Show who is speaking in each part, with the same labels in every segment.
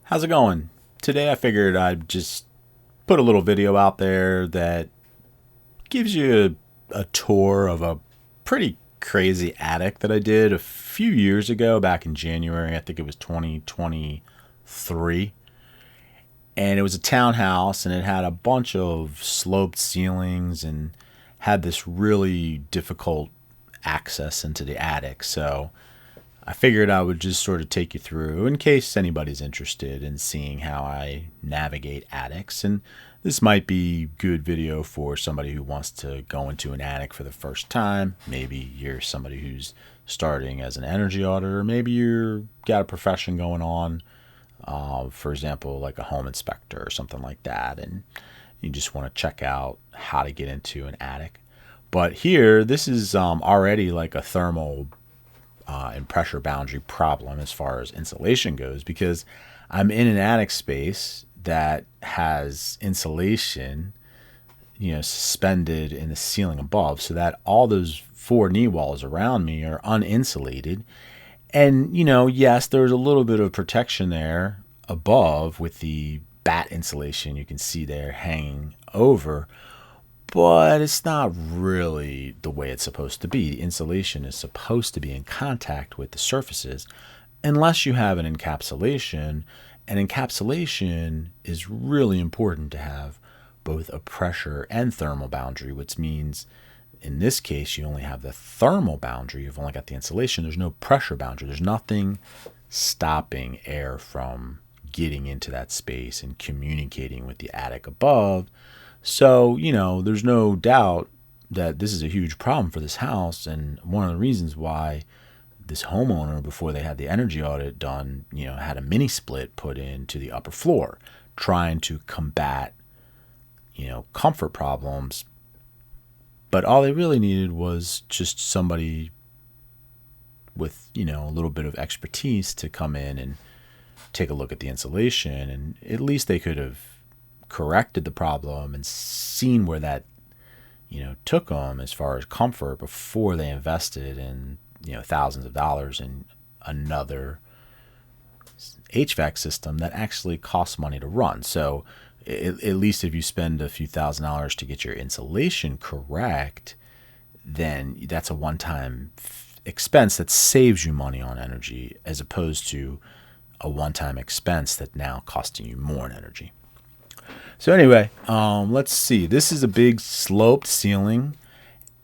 Speaker 1: How's it going? Today I figured I'd just put a little video out there that gives you a tour of a pretty crazy attic that I did a few years ago, back in January. I think it was 2023. And it was a townhouse, and it had a bunch of sloped ceilings and had this really difficult access into the attic. So I figured I would just sort of take you through in case anybody's interested in seeing how I navigate attics. And this might be good video for somebody who wants to go into an attic for the first time. Maybe you're somebody who's starting as an energy auditor. Maybe you've got a profession going on, for example, like a home inspector or something like that. And you just want to check out how to get into an attic. But here, this is already like a thermal and pressure boundary problem as far as insulation goes, because I'm in an attic space that has insulation, suspended in the ceiling above, so that all those four knee walls around me are uninsulated. And, yes, there's a little bit of protection there above with the bat insulation you can see there hanging over, but it's not really the way it's supposed to be. The insulation is supposed to be in contact with the surfaces unless you have an encapsulation. And encapsulation is really important to have both a pressure and thermal boundary, which means in this case you only have the thermal boundary. You've only got the insulation. There's no pressure boundary. There's nothing stopping air from getting into that space and communicating with the attic above. So, there's no doubt that this is a huge problem for this house. And one of the reasons why this homeowner, before they had the energy audit done, had a mini split put into the upper floor, trying to combat, comfort problems. But all they really needed was just somebody with, a little bit of expertise to come in and take a look at the insulation. And at least they could have corrected the problem and seen where that took them as far as comfort before they invested in thousands of dollars in another HVAC system that actually costs money to run. So at least if you spend a few $1,000s to get your insulation correct, then that's a one-time expense that saves you money on energy, as opposed to a one-time expense that now costing you more in energy. So anyway, let's see. This is a big sloped ceiling,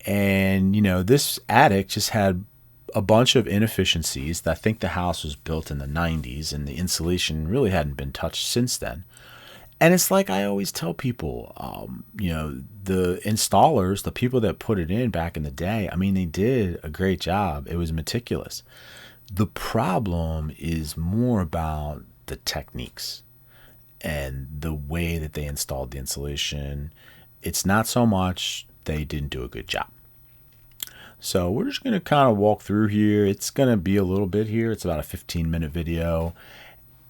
Speaker 1: and this attic just had a bunch of inefficiencies. I think the house was built in the 90s, and the insulation really hadn't been touched since then. And it's like I always tell people, the installers, the people that put it in back in the day, they did a great job. It was meticulous. The problem is more about the techniques and the way that they installed the insulation. It's not so much they didn't do a good job. So we're just going to kind of walk through here. It's going to be a little bit here. It's about a 15-minute video.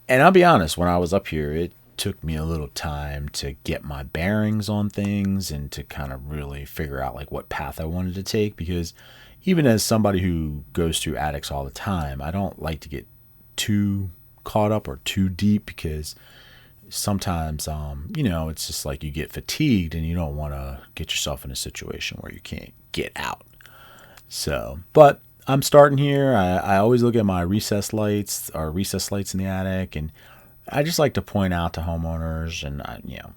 Speaker 1: And I'll be honest, when I was up here, it took me a little time to get my bearings on things and to kind of really figure out like what path I wanted to take, because even as somebody who goes through attics all the time, I don't like to get too caught up or too deep, because sometimes, it's just like you get fatigued and you don't want to get yourself in a situation where you can't get out. So, but I'm starting here. I always look at my recessed lights in the attic, and I just like to point out to homeowners, and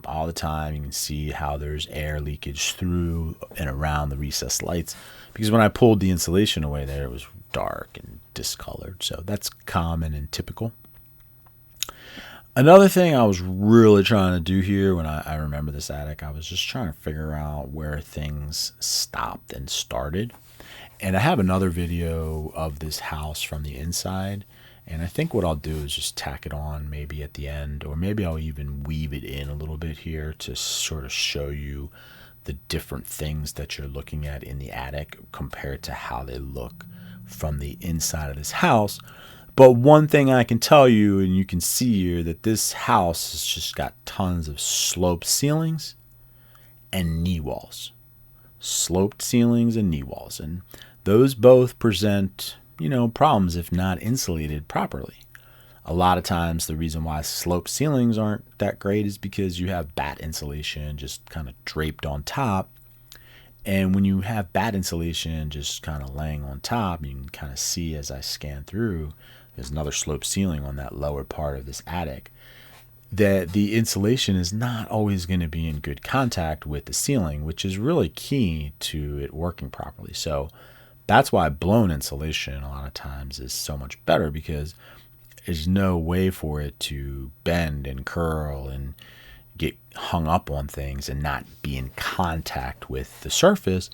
Speaker 1: all the time you can see how there's air leakage through and around the recessed lights, because when I pulled the insulation away there, it was dark and discolored. So that's common and typical. Another thing I was really trying to do here when I remember this attic, I was just trying to figure out where things stopped and started. And I have another video of this house from the inside, and I think what I'll do is just tack it on maybe at the end, or maybe I'll even weave it in a little bit here to sort of show you the different things that you're looking at in the attic compared to how they look from the inside of this house. But one thing I can tell you, and you can see here, that this house has just got tons of sloped ceilings and knee walls. Sloped ceilings and knee walls. And those both present, problems if not insulated properly. A lot of times the reason why sloped ceilings aren't that great is because you have batt insulation just kind of draped on top. And when you have batt insulation just kind of laying on top, you can kind of see as I scan through, there's another sloped ceiling on that lower part of this attic, that the insulation is not always going to be in good contact with the ceiling, which is really key to it working properly. So that's why blown insulation a lot of times is so much better, because there's no way for it to bend and curl and get hung up on things and not be in contact with the surface.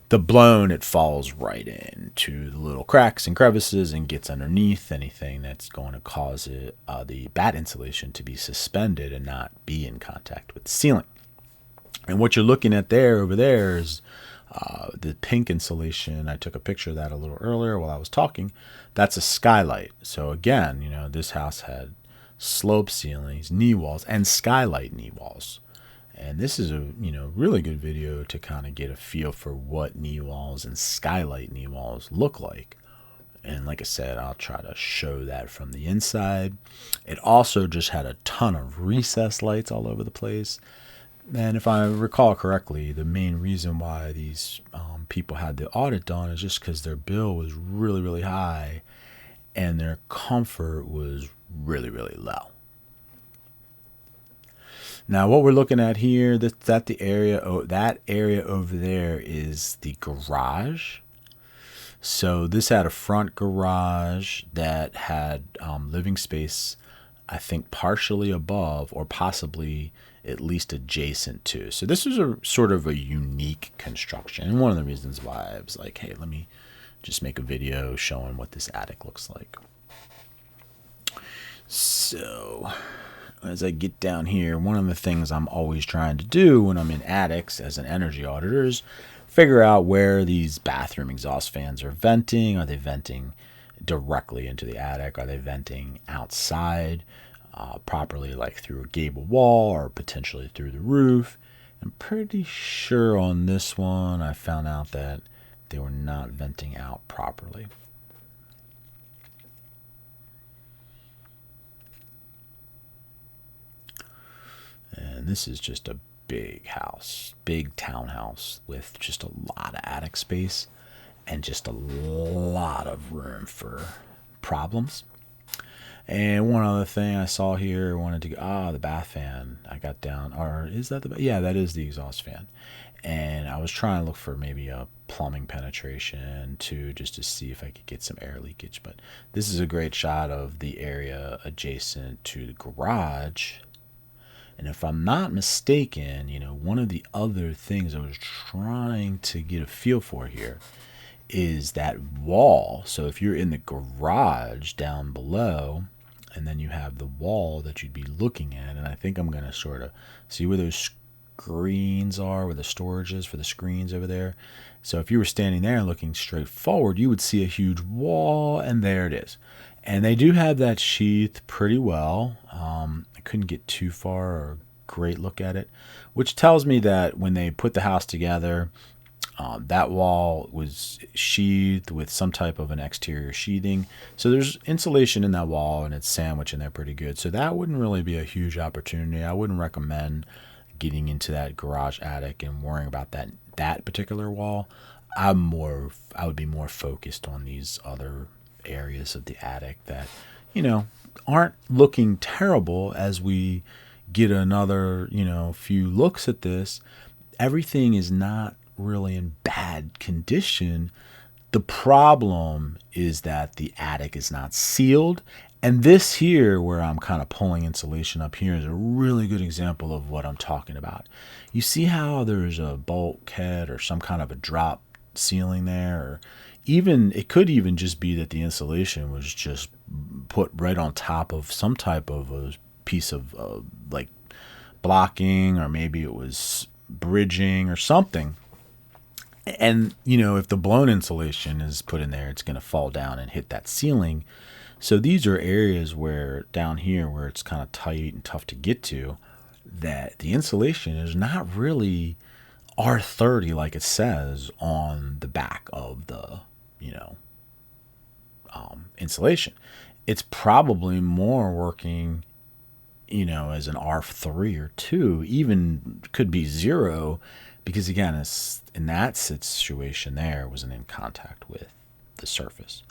Speaker 1: The blown, it falls right into the little cracks and crevices and gets underneath anything that's going to cause it, the batt insulation to be suspended and not be in contact with the ceiling. And what you're looking at there over there is the pink insulation. I took a picture of that a little earlier while I was talking. That's a skylight. So again, this house had slope ceilings, knee walls, and skylight knee walls. And this is a really good video to kind of get a feel for what knee walls and skylight knee walls look like. And like I said, I'll try to show that from the inside. It also just had a ton of recessed lights all over the place. And if I recall correctly, the main reason why these people had the audit done is just because their bill was really, really high and their comfort was really, really low. Now, what we're looking at here, that area over there is the garage. So this had a front garage that had living space, I think, partially above or possibly at least adjacent to. So this was a sort of a unique construction. And one of the reasons why I was like, hey, let me just make a video showing what this attic looks like. So as I get down here, one of the things I'm always trying to do when I'm in attics as an energy auditor is figure out where these bathroom exhaust fans are venting. Are they venting directly into the attic? Are they venting outside properly, like through a gable wall or potentially through the roof? I'm pretty sure on this one I found out that they were not venting out properly. And this is just a big house, big townhouse with just a lot of attic space and just a lot of room for problems. And one other thing I saw here, wanted to go, the bath fan. I got down, or is that yeah, that is the exhaust fan. And I was trying to look for maybe a plumbing penetration too, just to see if I could get some air leakage. But this is a great shot of the area adjacent to the garage. And if I'm not mistaken, one of the other things I was trying to get a feel for here is that wall. So if you're in the garage down below, and then you have the wall that you'd be looking at, and I think I'm going to sort of see where those screens are, where the storage is for the screens over there. So if you were standing there looking straight forward, you would see a huge wall, and there it is. And they do have that sheath pretty well. I couldn't get too far or a great look at it, which tells me that when they put the house together, that wall was sheathed with some type of an exterior sheathing. So there's insulation in that wall, and it's sandwiched in there pretty good. So that wouldn't really be a huge opportunity. I wouldn't recommend getting into that garage attic and worrying about that particular wall. I would be more focused on these other areas of the attic that, aren't looking terrible as we get another, few looks at this. Everything is not really in bad condition. The problem is that the attic is not sealed. And this here, where I'm kind of pulling insulation up here, is a really good example of what I'm talking about. You see how there's a bulkhead or some kind of a drop ceiling there, or even it could even just be that the insulation was just put right on top of some type of a piece of like blocking, or maybe it was bridging or something. And if the blown insulation is put in there, it's going to fall down and hit that ceiling. So these are areas where down here where it's kind of tight and tough to get to, that the insulation is not really R30 like it says on the back of the insulation. it's probably more working, as an R3 or 2, even could be 0, because again, it's in that situation there, it wasn't in contact with the surface.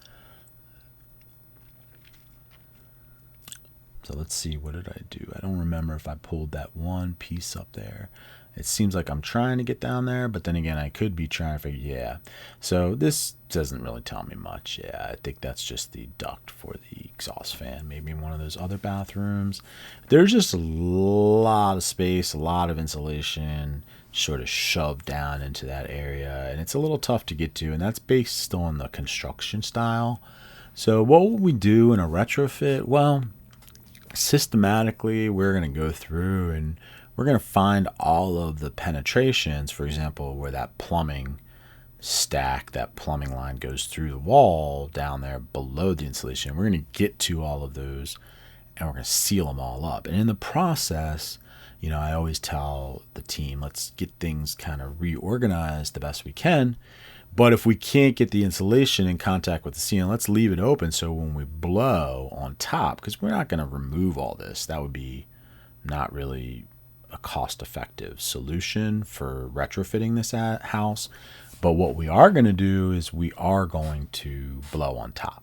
Speaker 1: So let's see, what did I do? I don't remember if I pulled that one piece up there. It seems like I'm trying to get down there, but then again, I could be trying to figure, yeah. So this doesn't really tell me much. Yeah, I think that's just the duct for the exhaust fan. Maybe in one of those other bathrooms. There's just a lot of space, a lot of insulation sort of shoved down into that area, and it's a little tough to get to, and that's based on the construction style. So what would we do in a retrofit? Well, systematically, we're going to go through and we're going to find all of the penetrations, for example, where that plumbing stack, that plumbing line goes through the wall down there below the insulation. We're going to get to all of those and we're going to seal them all up. And in the process, I always tell the team, let's get things kind of reorganized the best we can. But if we can't get the insulation in contact with the ceiling, let's leave it open so when we blow on top, because we're not going to remove all this. That would be not really a cost-effective solution for retrofitting this house. But what we are going to do is we are going to blow on top.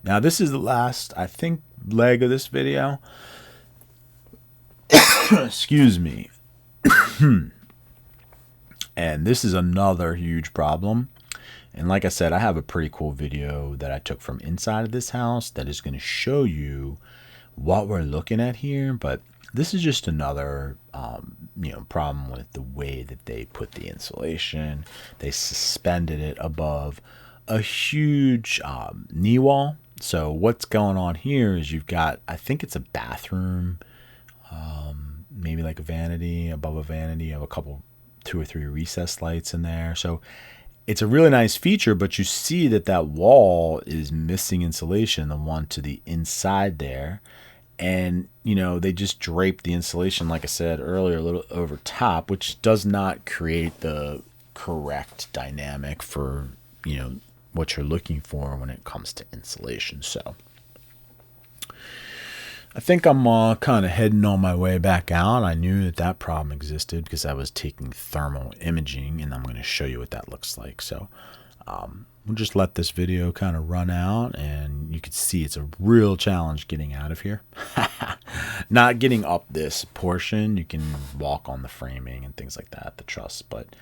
Speaker 1: Now, this is the last, I think, leg of this video. Excuse me. And this is another huge problem. And like I said, I have a pretty cool video that I took from inside of this house that is going to show you what we're looking at here. But this is just another problem with the way that they put the insulation. They suspended it above a huge knee wall. So what's going on here is you've got, I think it's a bathroom, maybe like a vanity, above a vanity of a couple, 2 or 3 recessed lights in there. So it's a really nice feature, but you see that wall is missing insulation, the one to the inside there. And, they just drape the insulation, like I said earlier, a little over top, which does not create the correct dynamic for, what you're looking for when it comes to insulation. So I think I'm kind of heading on my way back out. I knew that problem existed because I was taking thermal imaging, and I'm going to show you what that looks like. So we'll just let this video kind of run out, and you can see it's a real challenge getting out of here. Not getting up this portion. You can walk on the framing and things like that, the truss, but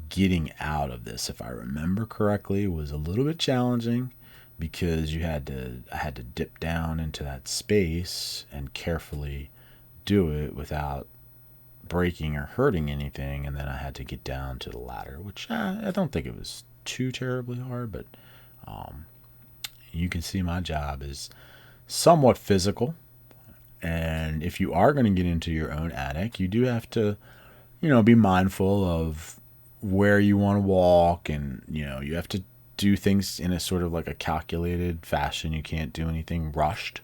Speaker 1: getting out of this, if I remember correctly, was a little bit challenging because I had to dip down into that space and carefully do it without breaking or hurting anything, and then I had to get down to the ladder, which I don't think it was too terribly hard, but you can see my job is somewhat physical. And if you are going to get into your own attic, you do have to, be mindful of where you want to walk, and, you have to do things in a sort of like a calculated fashion. You can't do anything rushed.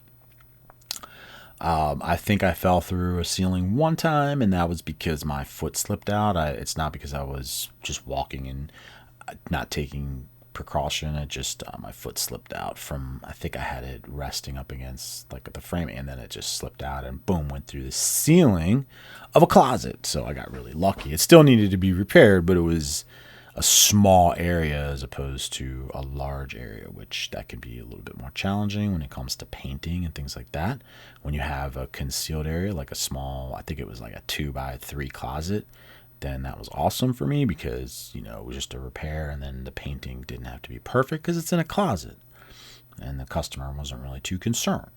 Speaker 1: I think I fell through a ceiling one time, and that was because my foot slipped out. It's not because I was just walking and not taking precaution. It just my foot slipped out from, I think I had it resting up against like the framing, and then it just slipped out and boom, went through the ceiling of a closet. So I got really lucky. It still needed to be repaired, but it was a small area as opposed to a large area, which that can be a little bit more challenging when it comes to painting and things like that. When you have a concealed area, like a small, I think it was like a 2x3 closet, then that was awesome for me because, it was just a repair, and then the painting didn't have to be perfect because it's in a closet, and the customer wasn't really too concerned.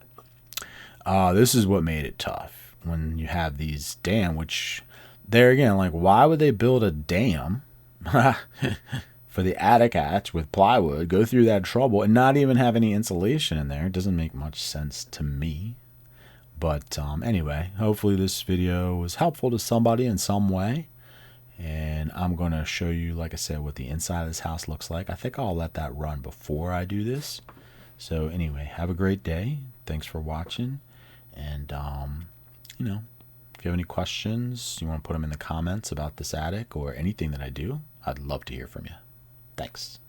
Speaker 1: This is what made it tough when you have these dam, which there again, like, why would they build a dam for the attic hatch with plywood, go through that trouble, and not even have any insulation in there? It doesn't make much sense to me. But anyway, hopefully this video was helpful to somebody in some way. And I'm going to show you, like I said, what the inside of this house looks like. I think I'll let that run before I do this. So anyway, have a great day. Thanks for watching. And, if you have any questions, you want to put them in the comments about this attic or anything that I do, I'd love to hear from you. Thanks.